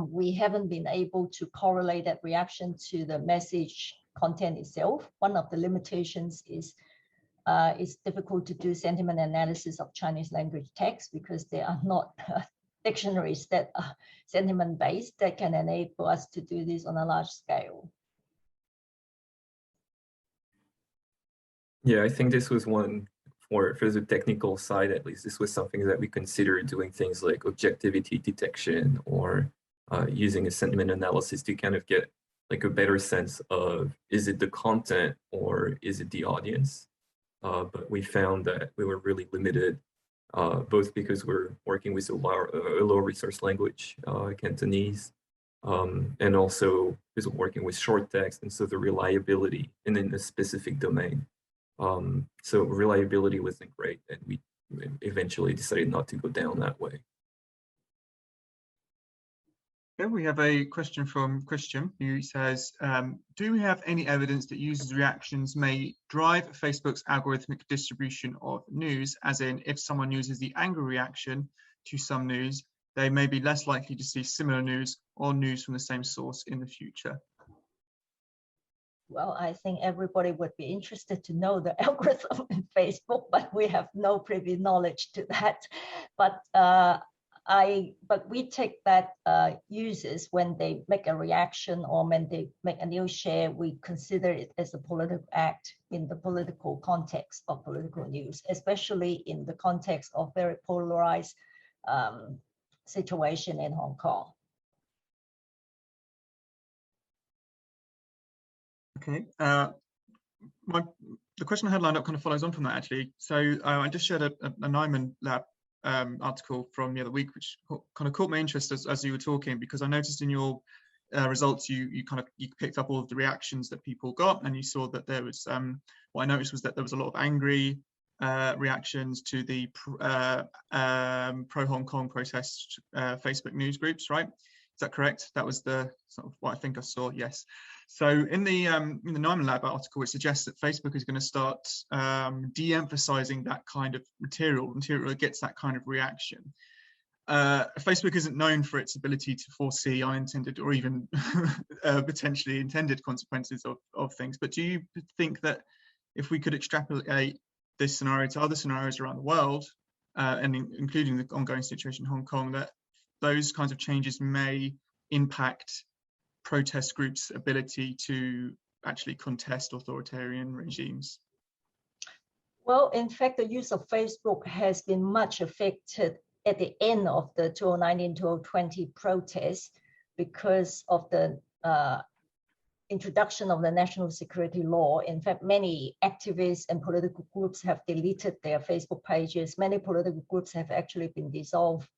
We haven't been able to correlate that reaction to the message content itself. One of the limitations is it's difficult to do sentiment analysis of Chinese language text because there are not dictionaries that are sentiment-based that can enable us to do this on a large scale. Yeah, I think this was one for the technical side, at least. This was something that we considered doing things like objectivity detection or using a sentiment analysis to kind of get like a better sense of, is it the content or is it the audience? But we found that we were really limited, both because we're working with a low resource language, Cantonese, and also because we're working with short text, and so the reliability in a specific domain. So reliability wasn't great, and we eventually decided not to go down that way. Okay, we have a question from Cristian, who says, do we have any evidence that users' reactions may drive Facebook's algorithmic distribution of news, as in if someone uses the angry reaction to some news, they may be less likely to see similar news or news from the same source in the future? Well, I think everybody would be interested to know the algorithm in Facebook, but we have no privy knowledge to that. But we take that users, when they make a reaction or when they make a news share, we consider it as a political act in the political context of political news, especially in the context of very polarized situation in Hong Kong. Okay, the question I had lined up kind of follows on from that, actually. So I just shared a Nyman Lab article from the other week, which kind of caught my interest as you were talking, because I noticed in your results you picked up all of the reactions that people got, and you saw that there was what I noticed was that there was a lot of angry reactions to the pro Hong Kong protest Facebook news groups, right? Is that correct? That was the sort of what I think I saw. Yes. So in the Nyman Lab article, it suggests that Facebook is going to start de-emphasizing that kind of material that gets that kind of reaction. Facebook isn't known for its ability to foresee unintended or even potentially intended consequences of things. But do you think that if we could extrapolate this scenario to other scenarios around the world, and including the ongoing situation in Hong Kong, that those kinds of changes may impact protest groups' ability to actually contest authoritarian regimes? Well, in fact, the use of Facebook has been much affected at the end of the 2019-2020 protests because of the introduction of the national security law. In fact, many activists and political groups have deleted their Facebook pages. Many political groups have actually been dissolved.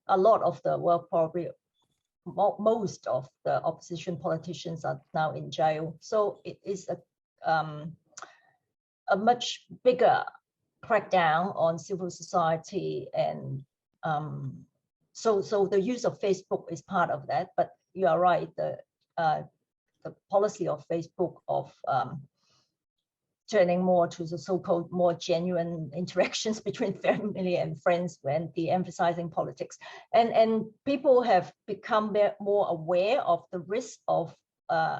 A lot of the, well, probably most of the opposition politicians are now in jail. So it is a much bigger crackdown on civil society, and so the use of Facebook is part of that. But you are right, the policy of Facebook of turning more to the so-called more genuine interactions between family and friends when de-emphasizing politics. And people have become more aware of the risk of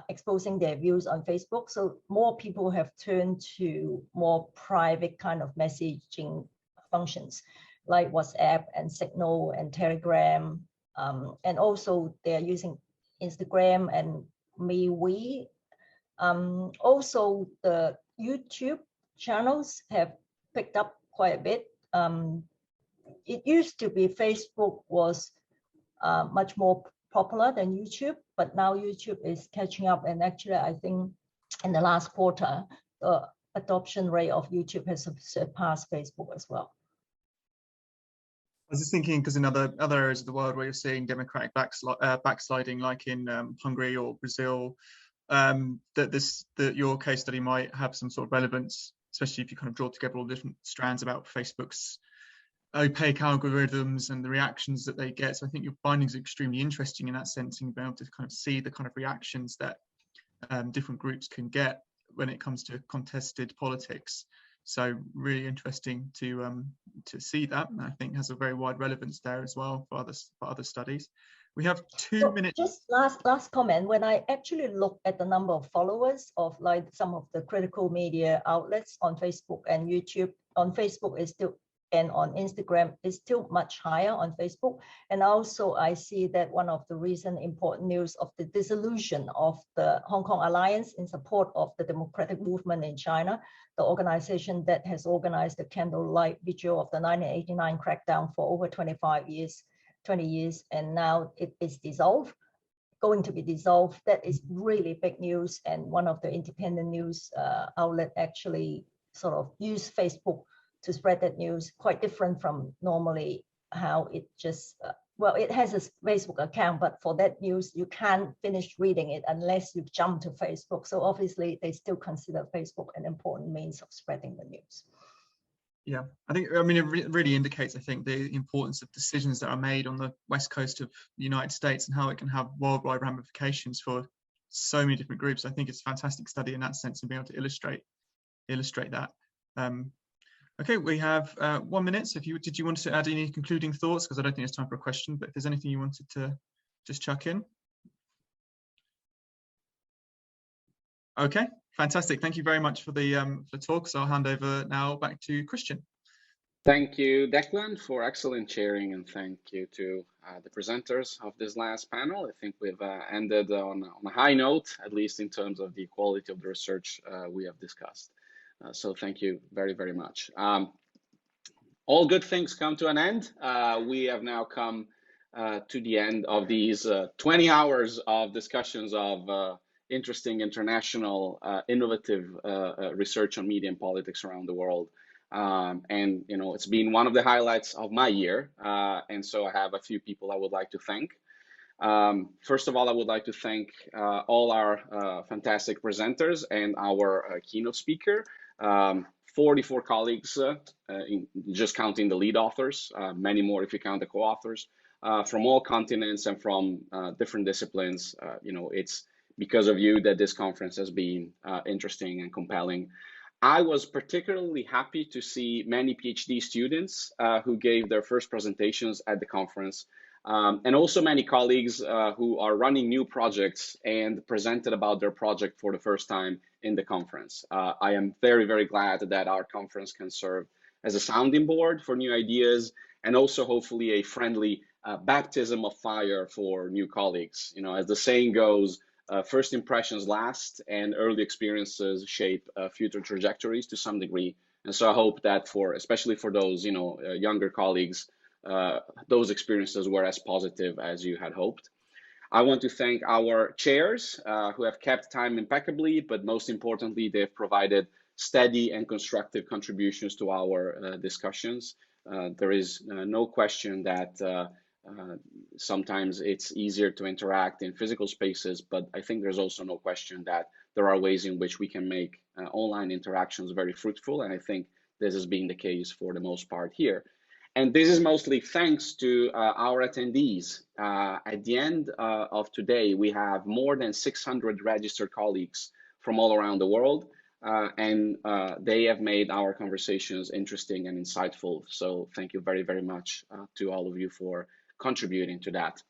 exposing their views on Facebook. So more people have turned to more private kind of messaging functions like WhatsApp and Signal and Telegram. And also they're using Instagram and MeWe. Also the YouTube channels have picked up quite a bit. It used to be Facebook was much more popular than YouTube, but now YouTube is catching up. And actually, I think in the last quarter, the adoption rate of YouTube has surpassed Facebook as well. I was just thinking, because in other areas of the world where you're seeing democratic backsliding, like in Hungary or Brazil, that your case study might have some sort of relevance, especially if you kind of draw together all the different strands about Facebook's opaque algorithms and the reactions that they get. So I think your findings are extremely interesting in that sense, and being able to kind of see the kind of reactions that different groups can get when it comes to contested politics. So really interesting to see that, and I think has a very wide relevance there as well for other studies. We have 2 minutes. Just last comment. When I actually look at the number of followers of like some of the critical media outlets on Facebook and YouTube, on Facebook is still, and on Instagram is still much higher on Facebook. And also I see that one of the recent important news of the dissolution of the Hong Kong Alliance in support of the democratic movement in China, the organization that has organized the candlelight vigil of the 1989 crackdown for over 20 years, and now it is going to be dissolved. That is really big news. And one of the independent news outlet actually sort of use Facebook to spread that news, quite different from normally how it just, well, it has a Facebook account, but for that news, you can't finish reading it unless you jump to Facebook. So obviously they still consider Facebook an important means of spreading the news. Yeah, I mean, it really indicates, I think, the importance of decisions that are made on the west coast of the United States and how it can have worldwide ramifications for so many different groups. I think it's a fantastic study in that sense and being able to illustrate that. Okay, we have 1 minute. So did you want to add any concluding thoughts? Because I don't think there's time for a question, but if there's anything you wanted to just chuck in. Okay, fantastic. Thank you very much for the talk. So I'll hand over now back to Cristian. Thank you, Declan, for excellent chairing, and thank you to the presenters of this last panel. I think we've ended on a high note, at least in terms of the quality of the research we have discussed. So thank you very, very much. All good things come to an end. We have now come to the end of these 20 hours of discussions of interesting international innovative research on media and politics around the world. And you know, it's been one of the highlights of my year. And so I have a few people I would like to thank. First of all, I would like to thank all our fantastic presenters and our keynote speaker. 44 colleagues, just counting the lead authors, many more if you count the co-authors, from all continents and from different disciplines. You know, it's because of you that this conference has been interesting and compelling. I was particularly happy to see many PhD students who gave their first presentations at the conference, and also many colleagues who are running new projects and presented about their project for the first time in the conference. I am very, very glad that our conference can serve as a sounding board for new ideas, and also hopefully a friendly baptism of fire for new colleagues. You know, as the saying goes, first impressions last, and early experiences shape future trajectories to some degree. And so I hope that especially for those, you know, younger colleagues, those experiences were as positive as you had hoped. I want to thank our chairs who have kept time impeccably, but most importantly, they've provided steady and constructive contributions to our discussions. There is no question that sometimes it's easier to interact in physical spaces, but I think there's also no question that there are ways in which we can make online interactions very fruitful, and I think this has been the case for the most part here. And this is mostly thanks to our attendees. At the end of today, we have more than 600 registered colleagues from all around the world, and they have made our conversations interesting and insightful. So thank you very, very much to all of you for contributing to that.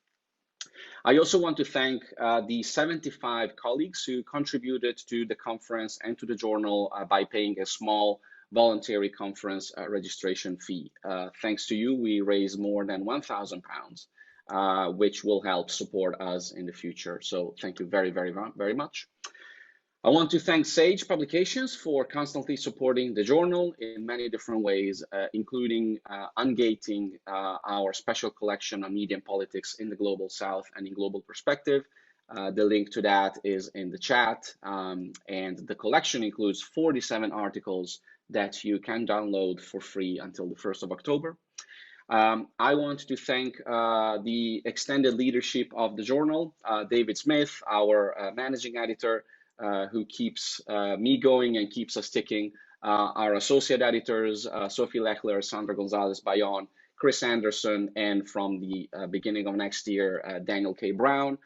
I also want to thank the 75 colleagues who contributed to the conference and to the journal by paying a small voluntary conference registration fee. Thanks to you, we raised more than £1,000, which will help support us in the future. So thank you very, very, very much. I want to thank Sage Publications for constantly supporting the journal in many different ways, including ungating our special collection on media and politics in the Global South and in Global Perspective. The link to that is in the chat, and the collection includes 47 articles that you can download for free until the 1st of October. I want to thank the extended leadership of the journal, David Smith, our managing editor, who keeps me going and keeps us ticking, Our associate editors, Sophie Lechler, Sandra Gonzalez-Bayon, Chris Anderson, and from the beginning of next year, Daniel K. Brown,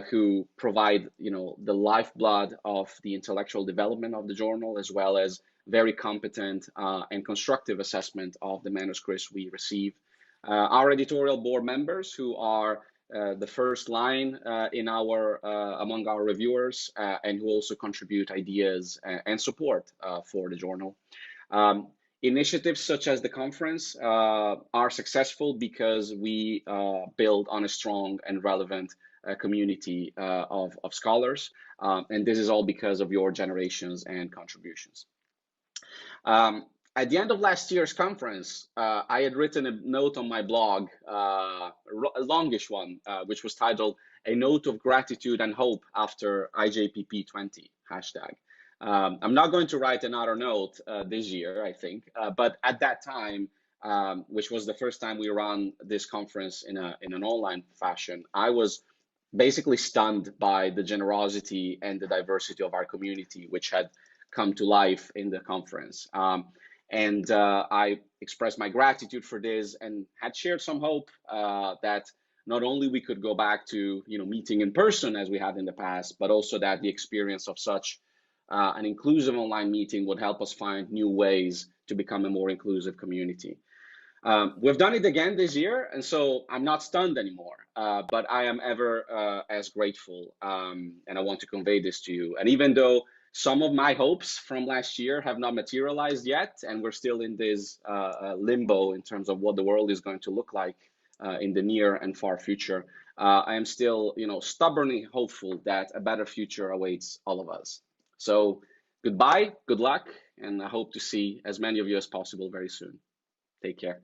who provide, the lifeblood of the intellectual development of the journal, as well as very competent and constructive assessment of the manuscripts we receive. Our editorial board members, who are the first line in among our reviewers, and who also contribute ideas and support for the journal. Initiatives such as the conference are successful because we build on a strong and relevant community of scholars, and this is all because of your generations and contributions. At the end of last year's conference, I had written a note on my blog, a longish one, which was titled "A Note of Gratitude and Hope After IJPP 20 #." I'm not going to write another note this year, I think, but at that time, which was the first time we ran this conference in an online fashion, I was basically stunned by the generosity and the diversity of our community, which had come to life in the conference. And I expressed my gratitude for this and had shared some hope that not only we could go back to meeting in person as we had in the past, but also that the experience of such an inclusive online meeting would help us find new ways to become a more inclusive community. We've done it again this year, and so I'm not stunned anymore, but I am ever as grateful, and I want to convey this to you. And even though some of my hopes from last year have not materialized yet, and we're still in this limbo in terms of what the world is going to look like in the near and far future, I am still, stubbornly hopeful that a better future awaits all of us. So goodbye, good luck, and I hope to see as many of you as possible very soon. Take care.